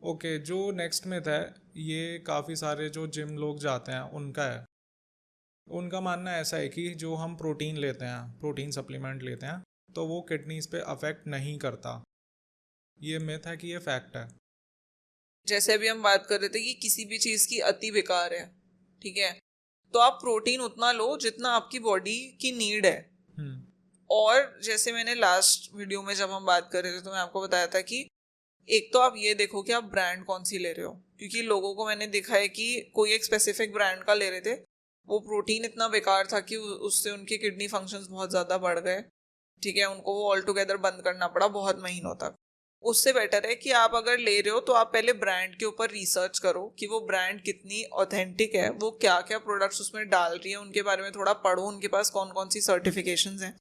Okay, जो next myth है, ये काफ़ी सारे जो जिम लोग जाते हैं उनका है। उनका मानना ऐसा है कि जो हम प्रोटीन लेते हैं, प्रोटीन सप्लीमेंट लेते हैं, तो वो किडनीज पे अफेक्ट नहीं करता। ये मिथ है कि ये फैक्ट है? जैसे अभी हम बात कर रहे थे कि किसी भी चीज़ की अति बेकार है, ठीक है, तो आप प्रोटीन उतना लो जितना आपकी बॉडी की नीड है। हम्म। और जैसे मैंने लास्ट वीडियो में जब हम बात कर रहे थे तो मैं आपको बताया था कि एक तो आप ये देखो कि आप ब्रांड कौन सी ले रहे हो, क्योंकि लोगों को मैंने देखा है कि कोई एक स्पेसिफिक ब्रांड का ले रहे थे, वो प्रोटीन इतना बेकार था कि उससे उनके किडनी फंक्शंस बहुत ज़्यादा बढ़ गए, ठीक है, उनको वो ऑल टुगेदर बंद करना पड़ा बहुत महीनों तक। उससे बेटर है कि आप अगर ले रहे हो तो आप पहले ब्रांड के ऊपर रिसर्च करो कि वो ब्रांड कितनी ऑथेंटिक है, वो क्या क्या प्रोडक्ट्स उसमें डाल रही है, उनके बारे में थोड़ा पढ़ो, उनके पास कौन कौन सी सर्टिफिकेशंस हैं।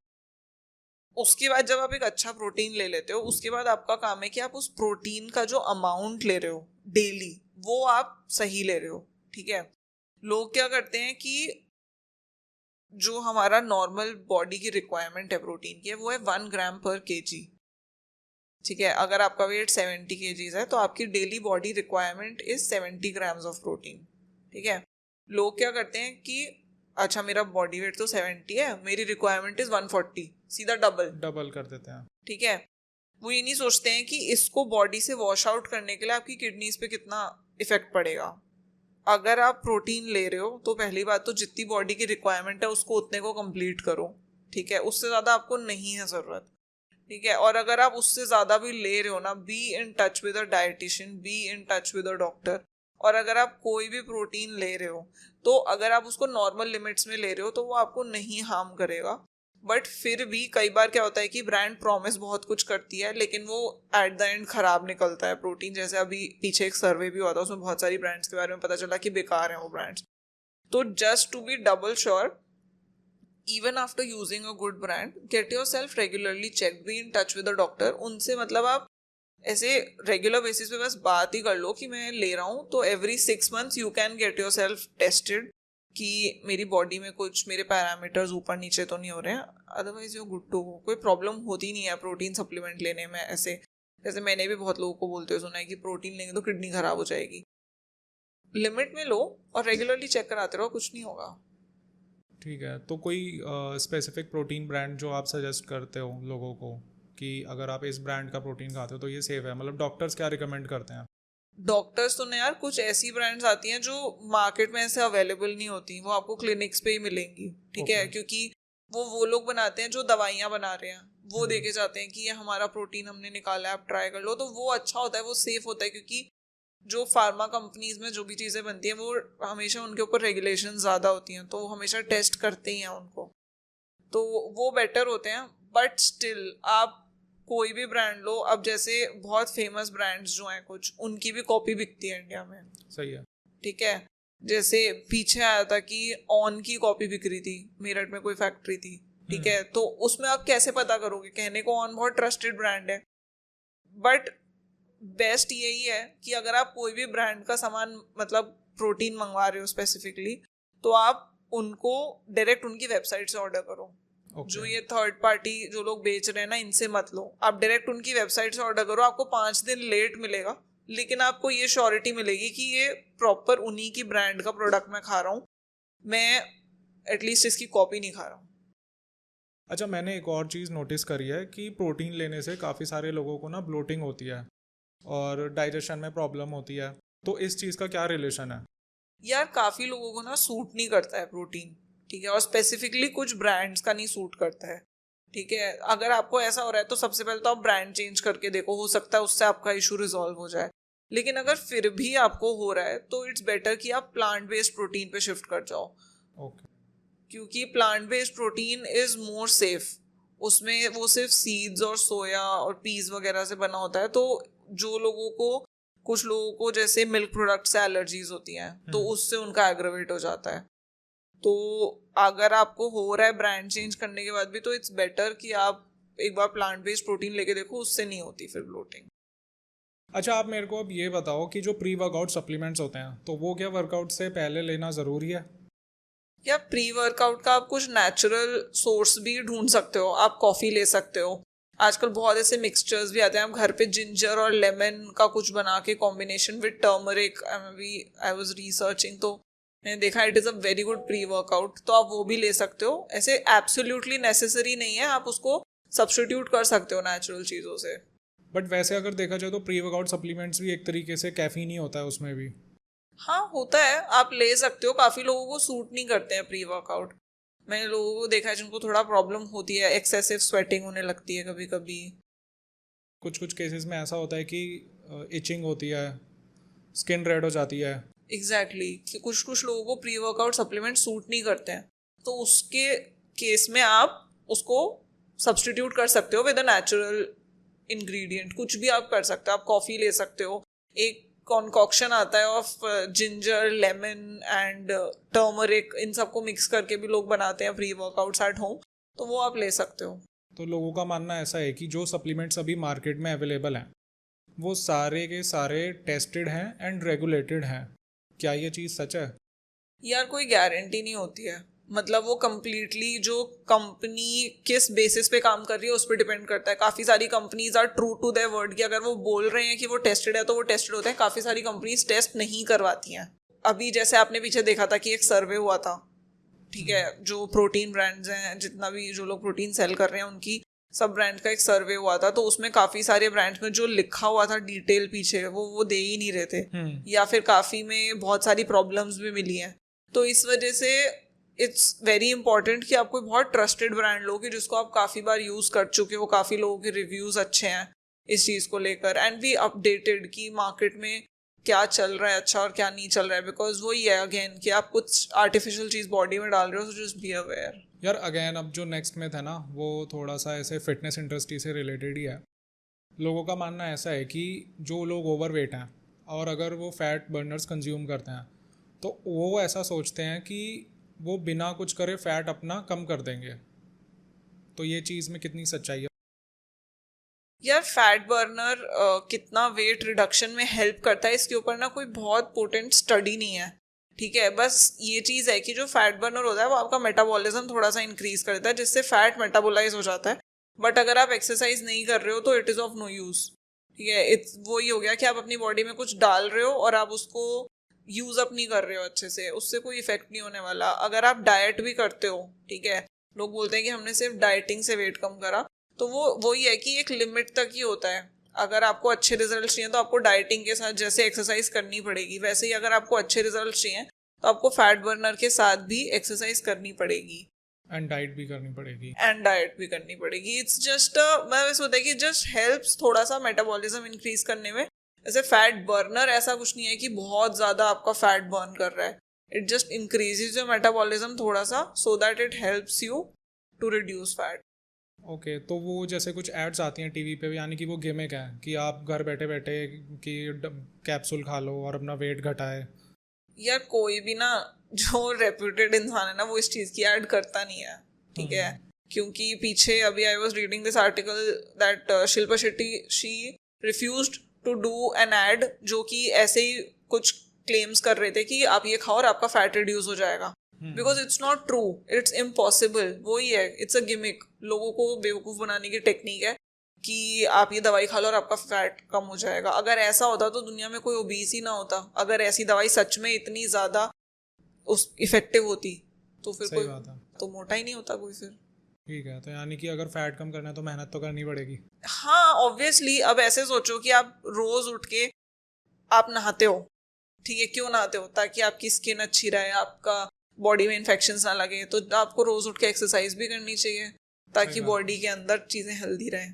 उसके बाद जब आप एक अच्छा प्रोटीन ले लेते हो, उसके बाद आपका काम है कि आप उस प्रोटीन का जो अमाउंट ले रहे हो डेली, वो आप सही ले रहे हो, ठीक है। लोग क्या करते हैं कि जो हमारा नॉर्मल बॉडी की रिक्वायरमेंट है प्रोटीन की, वो है 1 ग्राम पर केजी, ठीक है। अगर आपका वेट 70 kgs है तो आपकी daily body requirement is 70 grams of protein, ठीक है। लोग क्या करते हैं कि अच्छा मेरा बॉडी वेट तो 70 है, मेरी रिक्वायरमेंट इज 140, सीधा डबल, डबल कर देते हैं। ठीक है। वो ये नहीं सोचते हैं कि इसको बॉडी से वॉश आउट करने के लिए आपकी किडनीज पे कितना इफेक्ट पड़ेगा। अगर आप प्रोटीन ले रहे हो तो पहली बात तो जितनी बॉडी की रिक्वायरमेंट है उसको उतने को कंप्लीट करो, ठीक है, उससे ज़्यादा आपको नहीं है ज़रूरत, ठीक है। और अगर आप उससे ज़्यादा भी ले रहे हो ना, be in touch with a dietitian, be in touch with a doctor. और अगर आप कोई भी प्रोटीन ले रहे हो तो अगर आप उसको नॉर्मल लिमिट्स में ले रहे हो तो वो आपको नहीं हार्म करेगा। बट फिर भी कई बार क्या होता है कि ब्रांड प्रॉमिस बहुत कुछ करती है लेकिन वो एट द एंड खराब निकलता है प्रोटीन। जैसे अभी पीछे एक सर्वे भी हुआ था, उसमें बहुत सारी ब्रांड्स के बारे में पता चला कि बेकार हैं वो ब्रांड्स। तो just to be double sure, even after using a good brand, get yourself regularly checked, be in touch with a doctor। उनसे मतलब आप ऐसे रेगुलर बेसिस पे बस बात ही कर लो कि मैं ले रहा हूँ, तो every 6 months you can get your self tested कि मेरी बॉडी में कुछ मेरे पैरामीटर्स ऊपर नीचे तो नहीं हो रहे हैं, otherwise you good to go. कोई प्रॉब्लम होती नहीं है प्रोटीन सप्लीमेंट लेने में ऐसे। जैसे मैंने भी बहुत लोगों को बोलते हुए सुना है कि प्रोटीन लेंगे तो किडनी खराब हो जाएगी। लिमिट में लो और रेगुलरली चेक कराते रहो, कुछ नहीं होगा। ठीक है, तो कोई स्पेसिफिक प्रोटीन ब्रांड जो आप सजेस्ट करते हो लोगों को कि अगर आप इस ब्रांड का प्रोटीन खाते हो तो ये सेफ है? मतलब डॉक्टर्स क्या रिकमेंड करते हैं? डॉक्टर्स तो नहीं यार, कुछ ऐसी ब्रांड्स आती हैं जो मार्केट में ऐसे अवेलेबल नहीं होती, वो आपको क्लिनिक्स पे ही मिलेंगी, ठीक है, ओके। क्योंकि वो लोग बनाते हैं जो दवाइयाँ बना रहे हैं, वो हम्म। देके जाते हैं कि ये हमारा प्रोटीन हमने निकाला है, आप ट्राई कर लो। तो वो अच्छा होता है, वो सेफ होता है, क्योंकि जो फार्मा कंपनीज में जो भी चीज़ें बनती हैं वो हमेशा उनके ऊपर रेगुलेशन ज़्यादा होती हैं, तो वो हमेशा टेस्ट करते ही हैं उनको, तो वो बेटर होते हैं। बट स्टिल आप कोई भी ब्रांड लो, अब जैसे बहुत फेमस ब्रांड्स जो हैं कुछ, उनकी भी कॉपी बिकती है इंडिया में, सही है। ठीक है। जैसे पीछे आया था कि ऑन की कॉपी बिक रही थी, मेरठ में कोई फैक्ट्री थी, ठीक हम्म। है, तो उसमें आप कैसे पता करोगे? कहने को ऑन बहुत ट्रस्टेड ब्रांड है, बट बेस्ट यही है कि अगर आप कोई भी ब्रांड का सामान मतलब प्रोटीन मंगवा रहे हो स्पेसिफिकली, तो आप उनको डायरेक्ट उनकी वेबसाइट से ऑर्डर करो। जो ओके। ये थर्ड पार्टी जो लोग बेच रहे हैं ना, इनसे मत लो, आप डायरेक्ट उनकी वेबसाइट से ऑर्डर करो। आपको 5 दिन लेट मिलेगा, लेकिन आपको ये श्योरिटी मिलेगी कि ये प्रॉपर उन्हीं की ब्रांड का प्रोडक्ट मैं खा रहा हूँ, मैं एटलीस्ट इसकी कॉपी नहीं खा रहा हूँ। अच्छा, मैंने एक और चीज़ नोटिस करी है कि प्रोटीन लेने से काफ़ी सारे लोगों को ना ब्लोटिंग होती है और डाइजेशन में प्रॉब्लम होती है। तो इस चीज़ का क्या रिलेशन है? यार काफी लोगों को ना सूट नहीं करता है प्रोटीन, ठीक है, और स्पेसिफिकली कुछ ब्रांड्स का नहीं सूट करता है, ठीक है। अगर आपको ऐसा हो रहा है तो सबसे पहले तो आप ब्रांड चेंज करके देखो, हो सकता है उससे आपका इशू रिजॉल्व हो जाए। लेकिन अगर फिर भी आपको हो रहा है तो इट्स बेटर कि आप प्लांट बेस्ड प्रोटीन पे शिफ्ट कर जाओ, ओके। क्योंकि plant based protein is more safe. उसमें वो सिर्फ सीड्स और सोया और पीस वगैरह से बना होता है, तो जो लोगों को कुछ लोगों को जैसे मिल्क प्रोडक्ट से एलर्जीज होती हैं तो हम्म। उससे उनका एग्रेवेट हो जाता है। तो अगर आपको हो रहा है ब्रांड चेंज करने के बाद भी, तो इट्स बेटर कि आप एक बार प्लांट बेस्ड प्रोटीन लेके देखो, उससे नहीं होती फिर ब्लोटिंग। अच्छा, आप मेरे को अब ये बताओ कि जो प्री वर्कआउट सप्लीमेंट्स होते हैं तो वो क्या वर्कआउट से पहले लेना ज़रूरी है? या प्री वर्कआउट का आप कुछ नेचुरल सोर्स भी ढूंढ सकते हो, आप कॉफ़ी ले सकते हो, आजकल बहुत ऐसे मिक्सचर्स भी आते हैं, आप घर पे जिंजर और लेमन का कुछ बना के combination with turmeric, I was researching, तो मैंने देखा it is a very good pre workout, तो आप वो भी ले सकते हो। ऐसे एब्सोल्युटली नेसेसरी नहीं है, आप उसको सब्स्टिट्यूट कर सकते हो नेचुरल चीज़ों से। बट वैसे अगर देखा जाए तो प्री वर्कआउट सप्लीमेंट्स भी एक तरीके से कैफीन ही होता है उसमें भी। हाँ होता है, आप ले सकते हो, काफ़ी लोगों को सूट नहीं करते हैं प्री वर्कआउट। मैंने लोगों को देखा है जिनको थोड़ा प्रॉब्लम होती है, एक्सेसिव स्वेटिंग होने लगती है कभी कभी। कुछ कुछ केसेस में ऐसा होता है कि इचिंग होती है, स्किन रेड हो जाती है। एग्जैक्टली कि कुछ कुछ लोगों को प्री वर्कआउट सप्लीमेंट सूट नहीं करते हैं, तो उसके केस में आप उसको सब्स्टिट्यूट कर सकते हो विद अ नेचुरल इंग्रेडिएंट। कुछ भी आप कर सकते हो, आप कॉफ़ी ले सकते हो, एक कॉन्कॉक्शन आता है of ginger lemon and turmeric, इन सबको मिक्स करके भी लोग बनाते हैं प्री वर्कआउट्स एट होम, तो वो आप ले सकते हो। तो लोगों का मानना ऐसा है कि जो सप्लीमेंट्स अभी मार्केट में अवेलेबल हैं वो सारे के सारे टेस्टेड हैं एंड रेगुलेटेड हैं। क्या ये चीज़ सच है? यार कोई गारंटी नहीं होती है, मतलब वो कम्प्लीटली जो कंपनी किस बेसिस पे काम कर रही है उस पर डिपेंड करता है। काफ़ी सारी companies are true to their word कि अगर वो बोल रहे हैं कि वो टेस्टेड है तो वो टेस्टेड होते हैं। काफ़ी सारी कंपनीज टेस्ट नहीं करवाती हैं। अभी जैसे आपने पीछे देखा था कि एक सर्वे हुआ था, ठीक है, जो प्रोटीन ब्रांड्स हैं, जितना भी जो लोग प्रोटीन सेल कर रहे हैं उनकी सब ब्रांड का एक सर्वे हुआ था, तो उसमें काफ़ी सारे ब्रांड्स में जो लिखा हुआ था डिटेल पीछे वो दे ही नहीं रहे थे, या फिर काफ़ी में बहुत सारी प्रॉब्लम्स भी मिली हैं। तो इस वजह से इट्स वेरी इंपॉर्टेंट कि आप कोई बहुत ट्रस्टेड ब्रांड लो कि जिसको आप काफ़ी बार यूज़ कर चुके हो, काफ़ी लोगों के रिव्यूज़ अच्छे हैं इस चीज़ को लेकर, एंड बी अपडेटेड कि मार्केट में क्या चल रहा है अच्छा और क्या नहीं चल रहा है। बिकॉज वही है अगेन कि आप कुछ आर्टिफिशियल चीज़ बॉडी में डाल रहे हो, सो जस्ट बी अवेयर। यार अगेन अब जो नेक्स्ट में था ना वो थोड़ा सा ऐसे फिटनेस इंडस्ट्री से रिलेटेड ही है। लोगों का मानना ऐसा है कि जो लोग ओवरवेट हैं और अगर वो फैट बर्नर्स कंज्यूम करते हैं तो वो ऐसा सोचते हैं कि वो बिना कुछ करे फैट अपना कम कर देंगे। तो ये चीज़ में कितनी सच्चाई है? यार फैट बर्नर कितना वेट रिडक्शन में हेल्प करता है इसके ऊपर ना कोई बहुत पोटेंट स्टडी नहीं है, ठीक है। बस ये चीज़ है कि जो फैट बर्नर होता है वो आपका मेटाबॉलिज्म थोड़ा सा इंक्रीज कर देता है जिससे फैट मेटाबोलाइज हो जाता है। बट अगर आप एक्सरसाइज नहीं कर रहे हो तो it is of no use, ठीक है। इट्स वही हो गया कि आप अपनी बॉडी में कुछ डाल रहे हो और आप उसको यूज़ अप नहीं कर रहे हो अच्छे से, उससे कोई इफेक्ट नहीं होने वाला। अगर आप डाइट भी करते हो, ठीक है, लोग बोलते हैं कि हमने सिर्फ डाइटिंग से वेट कम करा, तो वो वही है कि एक लिमिट तक ही होता है। अगर आपको अच्छे रिजल्ट चाहिए तो आपको डाइटिंग के साथ जैसे एक्सरसाइज करनी पड़ेगी, वैसे ही अगर आपको अच्छे रिजल्ट चाहिए तो आपको फैट बर्नर के साथ भी एक्सरसाइज करनी पड़ेगी एंड डाइट भी करनी पड़ेगी। इट्स जस्ट मैं वैसे होता है कि जस्ट हेल्प्स थोड़ा सा मेटाबॉलिज्म इंक्रीज करने में। ऐसे फैट बर्नर ऐसा कुछ नहीं है कि बहुत ज़्यादा आपका फैट बर्न कर रहा है, it just increases your metabolism थोड़ा सा, so that it helps you to reduce fat. Okay तो वो जैसे कुछ एड्स आती हैं टीवी पे, यानी कि वो गिमिक है कि आप घर बैठे बैठे कि कैप्सूल खा लो और अपना वेट घटाए। यार कोई भी ना जो रेप्यूटेड इंसान है ना वो इस चीज़ की ऐड करता नहीं है, ठीक है। क्योंकि पीछे अभी I was reading this article that Shilpa Shetty she refused to do an ad जो कि ऐसे ही कुछ क्लेम्स कर रहे थे कि आप ये खाओ और आपका फैट रिड्यूस हो जाएगा, because it's not true, it's impossible. वही है, इट्स अ गिमिक, लोगों को बेवकूफ़ बनाने की टेक्निक है कि आप ये दवाई खा लो और आपका फैट कम हो जाएगा। अगर ऐसा होता तो दुनिया में कोई ओबीस ही ना होता। अगर ऐसी दवाई सच में इतनी ज़्यादा उस इफेक्टिव होती तो फिर सही कोई बात है। तो मोटा ही नहीं होता कोई फिर। ठीक है, तो यानी कि अगर फैट कम करना है तो मेहनत तो करनी पड़ेगी। हाँ ऑब्वियसली, अब ऐसे सोचो कि आप रोज उठ के आप नहाते हो, ठीक है, क्यों नहाते हो? ताकि आपकी स्किन अच्छी रहे, आपका बॉडी में इन्फेक्शंस ना लगे, तो आपको रोज उठ के एक्सरसाइज भी करनी चाहिए ताकि सही बात। बॉडी के अंदर चीज़ें हेल्दी रहें।